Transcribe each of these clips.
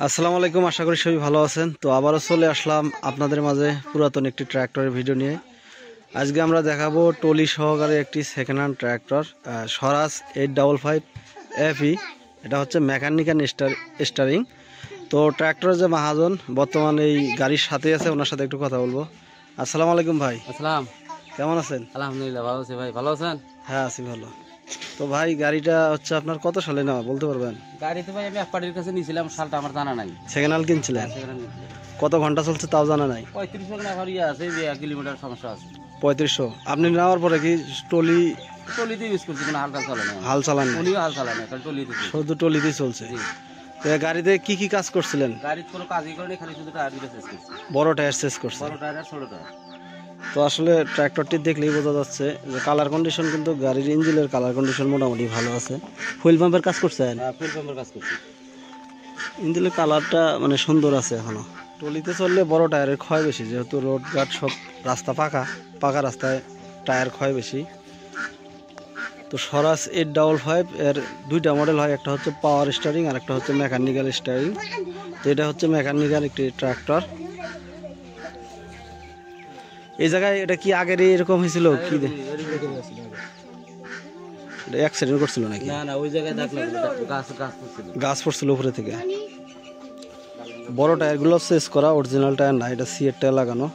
আসসালামু আলাইকুম, আশা করি সবাই ভালো আছেন। তো আবারও চলে আসলাম আপনাদের মাঝে পুরাতন একটি ট্র্যাক্টরের ভিডিও নিয়ে। আজকে আমরা দেখাবো টলি সহকারে একটি সেকেন্ড হ্যান্ড ট্র্যাক্টর স্বরাজ 855 FE। এটা হচ্ছে মেকানিক্যাল স্টারিং। তো ট্র্যাক্টরের যে মহাজন বর্তমান এই গাড়ির সাথে আছে, ওনার সাথে একটু কথা বলবো। আসসালামু আলাইকুম ভাই। আসসালাম। কেমন আছেন? আলহামদুলিল্লাহ ভালো আছি ভাই, ভালো আছেন? হ্যাঁ আছি ভালো। তো ভাই গাড়িটা হচ্ছে আপনার কত সালে নেওয়া বলতে পারবেন? গাড়ি তো ভাই আমি এক পার্টির কাছে নিয়েছিলাম, সালটা আমার জানা নাই। সেকেন্ড হ্যান্ড কিনছিলেন? সেখানে নিয়েছিলাম। কত ঘন্টা চলছে তাও জানা নাই? 35 এখন ইয়ে আছে, যে 1 কিলোমিটার সমস্যা আছে। 3500। আপনি নেওয়ার পরে কি টলি টলিতে ইউজ করছি, কোনো হালকা চলে না। হাল চালান না? টলিও হাল চালায় না, কারণ টলিতে শুধু টলিতেই চলছে। তো এই গাড়িতে কি কি কাজ করছিলেন? গাড়ির কোনো কাজই করেনি, খালি শুধু টায়ার দুটো চেঞ্জ করছি। বড় টায়ার চেঞ্জ করছে? বড় টায়ার আর ছোট টায়ার। তো আসলে ট্র্যাক্টরটি দেখলেই বোঝা যাচ্ছে যে কালার কন্ডিশন, কিন্তু গাড়ির ইঞ্জিনের কালার কন্ডিশন মোটামুটি ভালো আছে। ফুয়েল পাম্পের কাজ করছেন? ফুল পাম্পের কাজ করছি। ইঞ্জিনের কালারটা মানে সুন্দর আছে এখনো। টলিতে চললে বড় টায়ারের ক্ষয় বেশি, যেহেতু রোড ঘাট সব রাস্তা পাকা রাস্তায় টায়ার ক্ষয় বেশি। তো স্বরাজ 855 এর দুইটা মডেল হয়, একটা হচ্ছে পাওয়ার স্টারিং আর একটা হচ্ছে মেকানিক্যাল স্টারিং। তো এটা হচ্ছে মেকানিক্যাল একটি ট্রাক্টর। এই জায়গায় এটা কি আগের এরকম হয়েছিল? কি অ্যাক্সিডেন্ট করছিল নাকি? না না, ওই জায়গায় দেখলাম গাছ পড়ছিল। গাছ পড়ছিল উপরে থেকে। বড় টায়ারগুলো চেঞ্জ করা, অরিজিনাল টায়ার না, এটা সিএট টায়ার লাগানো।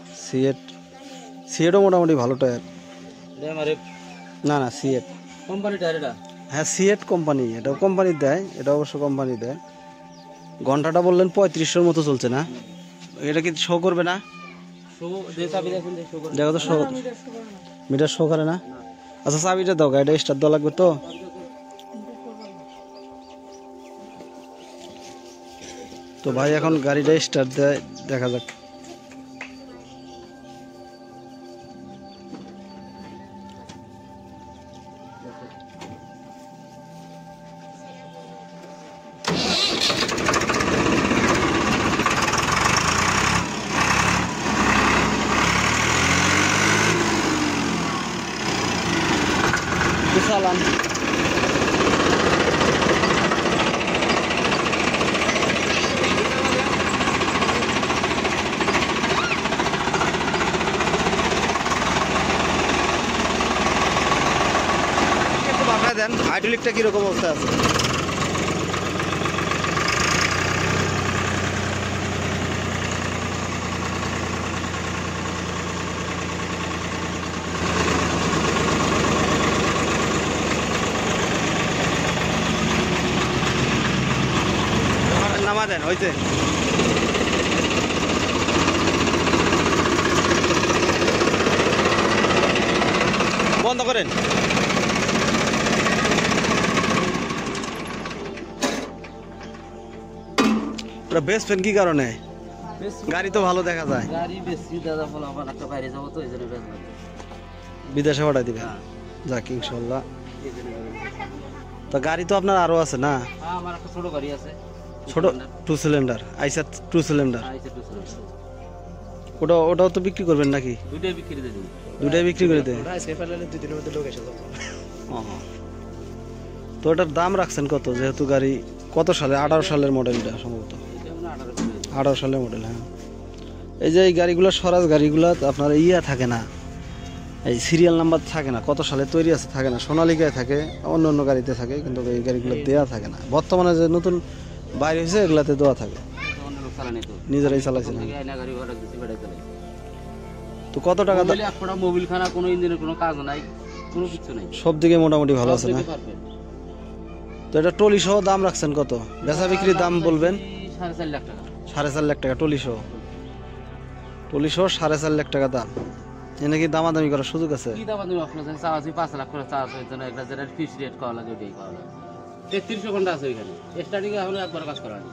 সিএটও মোটামুটি ভালো টায়ার। না না, সিএট কোম্পানি টায়ার এটা। হ্যাঁ সিএট কোম্পানি, এটাও কোম্পানি দেয়, এটা অবশ্য কোম্পানি দেয়। ঘন্টাটা বললেন 3500 মতো চলছে না? এটা কি শো করবে না? দেখো তো, শো মিটার শো করে না? আচ্ছা চাবিটা দাও, গাড়িটা স্টার্ট দেওয়া লাগবে। তো ভাই এখন গাড়িটা স্টার্ট দেয়, দেখা যাক। চালান দেন, হাইড্রোলিকটা কিরকম অবস্থা আছে? নামা দেন, হইতে বন্ধ করেন। বেস্ট ফ্রেন্ড কি কারণে? গাড়ি তো ভালো দেখা যায়। গাড়ি বেশি দাদা, বলো আমার একটা বাইরে যাবো তো, এই জন্য বিদেশে পাঠাই দিবেন? যাক ইনশাল্লাহ। তো গাড়ি তো আপনার আরো আছে না? আমার একটা ছোট গাড়ি আছে, ছোট 2 সিলিন্ডার, আইসা 2 সিলিন্ডার। ওটাও তো বিক্রি করবেন নাকি? দুইটাই বিক্রি দিয়ে দিই। দুইটাই বিক্রি করে দেন? তো এটার দাম রাখছেন কত? যেহেতু গাড়ি কত সালে? 18 সালের মডেলটা সম্ভবত। 18 সালের মডেল। হ্যাঁ, এই যে এই গাড়িগুলো স্বরাজ গাড়িগুলো আপনার ইয়া থাকে না, এই সিরিয়াল নাম্বার থাকে না, কত সালে তৈরি আছে থাকে না। সোনালিকায় থাকে, অন্য গাড়িতে থাকে, কিন্তু এই গাড়িগুলো দেওয়া থাকে না। বর্তমানে যে নতুন বাইরে হয়েছে এগুলাতে দেওয়া থাকে, নিজেরাই চালাইছে না। তো কত টাকা? মোবিল খানা, কোনো ইঞ্জিনের কোনো কাজ নাই, কোনো কিছু নাই, সব দিকে মোটামুটি ভালো আছে না? তো এটা টলি সহ দাম রাখছেন কত? বেচা বিক্রির দাম বলবেন? 4.5 লাখ টাকা। 4.5 লাখ টাকা টলি সহ 4.5 লাখ টাকা দাম। এনে কি দামাদামি করার সুযোগ আছে? কি দামাদামি অপশন আছে? 5 লাখ করে চার্জ হইতো না, একটা যেটা ফিক্স রেট করা লাগে ওইটাই করা লাগে। 3300 ঘন্টা আছে ওইখানে, স্টার্টিং এ এখনো একবার কাজ করা হয়নি,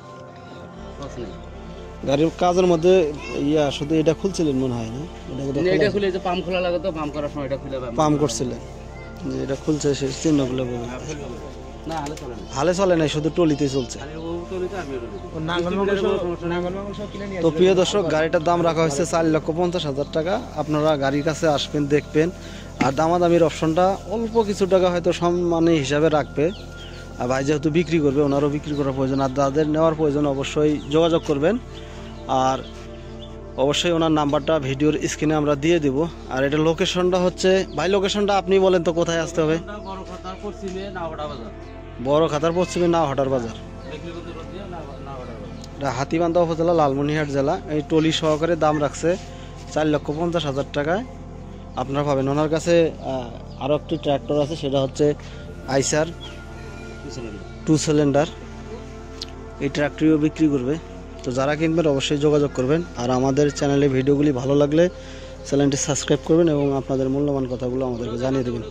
কষ্ট নেই। গাড়ির কাজের মধ্যে ইয়া শুধু এটা খুলছিলেন মনে হয় না? এটা খুলে যে পাম্প খোলা লাগে, তো পাম্প করার সময় এটা খুলে পাম্প করছিলেন, এটা খুলছে সেই চিহ্নগুলো বলুন। না হালে চলে নাই, শুধু টলিতে চলছে। তো প্রিয় দর্শক, গাড়িটার দাম রাখা হয়েছে 4,50,000 টাকা। আপনারা গাড়ির কাছে আসবেন, দেখবেন, আর দামাদামির অপশনটা অল্প কিছু টাকা হয়তো সম্মানী হিসাবে রাখবে। আর ভাই যেহেতু বিক্রি করবে, ওনারও বিক্রি করার প্রয়োজন, আর যাদের নেওয়ার প্রয়োজন অবশ্যই যোগাযোগ করবেন। আর অবশ্যই ওনার নাম্বারটা ভিডিওর স্ক্রিনে আমরা দিয়ে দেব। আর এটা লোকেশনটা হচ্ছে, ভাই লোকেশনটা আপনি বলেন তো কোথায় আসতে হবে? বড় খাতার পশ্চিমে নাওহাটা বাজার। বড় খাতার পশ্চিমে নাওহাটার বাজার, বিক্রিবন্ধু রোড দিয়ে নাওহাটা বাজার। এটা হাতীবান্ধা উপজেলা লালমনিরহাট জেলা। এই টলি সহকারে দাম রাখছে 4,50,000 টাকায় আপনারা পাবেন। ওনার কাছে আরও একটি ট্র্যাক্টর আছে, সেটা হচ্ছে আইসার 2 সিলিন্ডার। এই ট্র্যাক্টরিও বিক্রি করবে। তো যারা কিনবেন অবশ্যই যোগাযোগ করবেন। আর আমাদের চ্যানেলে ভিডিওগুলি ভালো লাগলে চ্যানেলটি সাবস্ক্রাইব করবেন এবং আপনাদের মূল্যবান কথাগুলো আমাদেরকে জানিয়ে দেবেন।